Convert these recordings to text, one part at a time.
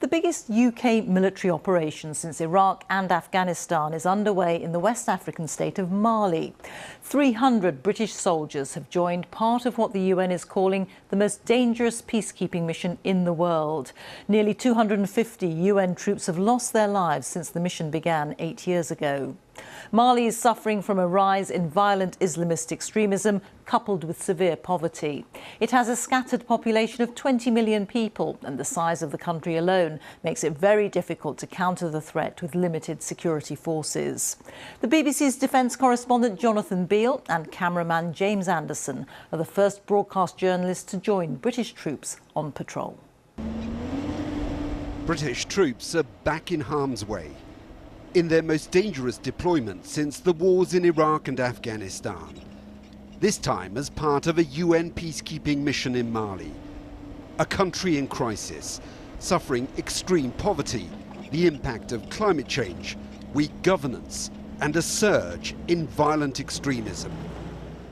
The biggest UK military operation since Iraq and Afghanistan is underway in the West African state of Mali. 300 British soldiers have joined part of what the UN is calling the most dangerous peacekeeping mission in the world. Nearly 250 UN troops have lost their lives since the mission began 8 years ago. Mali is suffering from a rise in violent Islamist extremism coupled with severe poverty. It has a scattered population of 20 million people, and the size of the country alone makes it very difficult to counter the threat with limited security forces. The BBC's defence correspondent Jonathan Beale and cameraman James Anderson are the first broadcast journalists to join British troops on patrol. British troops are back in harm's way, in their most dangerous deployment since the wars in Iraq and Afghanistan. This time as part of a UN peacekeeping mission in Mali, a country in crisis, suffering extreme poverty, the impact of climate change, weak governance, and a surge in violent extremism.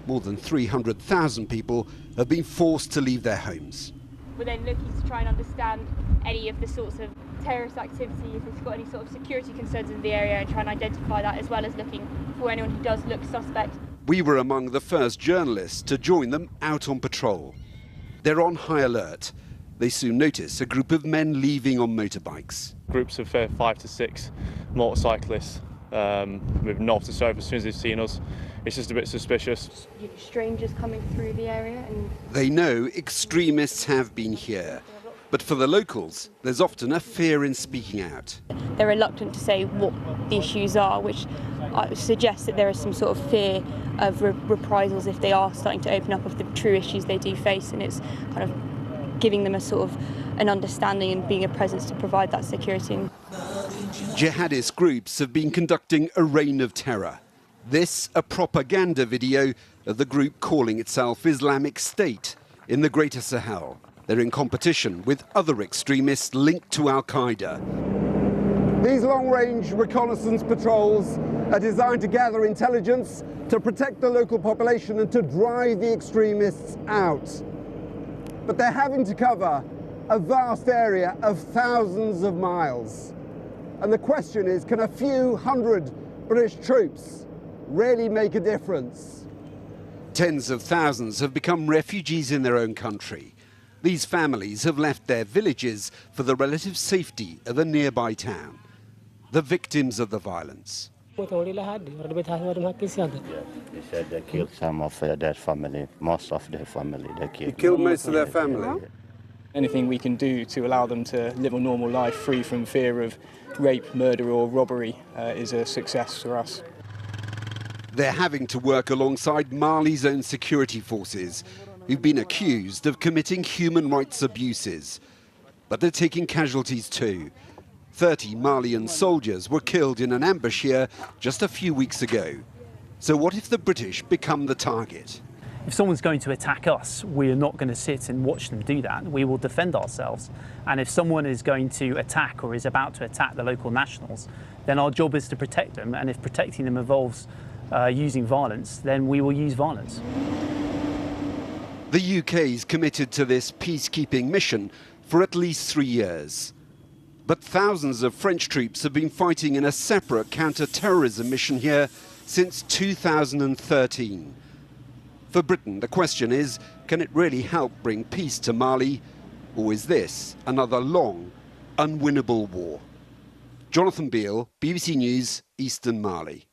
More than 300,000 people have been forced to leave their homes. We're then looking to try and understand any of the sorts of terrorist activity, if it's got any sort of security concerns in the area, and try and identify that, as well as looking for anyone who does look suspect. We were among the first journalists to join them out on patrol. They're on high alert. They soon notice a group of men leaving on motorbikes. Groups of 5 to 6 motorcyclists moving north to south as soon as they've seen us. It's just a bit suspicious. Strangers coming through the area. They know extremists have been here. But for the locals, there's often a fear in speaking out. They're reluctant to say what the issues are, which suggests that there is some sort of fear of reprisals if they are starting to open up of the true issues they do face, and it's kind of giving them a sort of an understanding and being a presence to provide that security. Jihadist groups have been conducting a reign of terror. This a propaganda video of the group calling itself Islamic State in the Greater Sahel. They're in competition with other extremists linked to Al-Qaeda. These long-range reconnaissance patrols are designed to gather intelligence, to protect the local population and to drive the extremists out. But they're having to cover a vast area of thousands of miles. And the question is, can a few hundred British troops really make a difference? Tens of thousands have become refugees in their own country. These families have left their villages for the relative safety of a nearby town. The victims of the violence. He said they killed some of their family, most of their family. They killed. You killed most of their family? Anything we can do to allow them to live a normal life free from fear of rape, murder or robbery is a success for us. They're having to work alongside Mali's own security forces, who've been accused of committing human rights abuses. But they're taking casualties too. 30 Malian soldiers were killed in an ambush here just a few weeks ago. So what if the British become the target? If someone's going to attack us, we are not going to sit and watch them do that. We will defend ourselves. And if someone is going to attack or is about to attack the local nationals, then our job is to protect them. And if protecting them involves using violence, then we will use violence. The UK is committed to this peacekeeping mission for at least 3 years. But thousands of French troops have been fighting in a separate counter-terrorism mission here since 2013. For Britain, the question is, can it really help bring peace to Mali? Or is this another long, unwinnable war? Jonathan Beale, BBC News, Eastern Mali.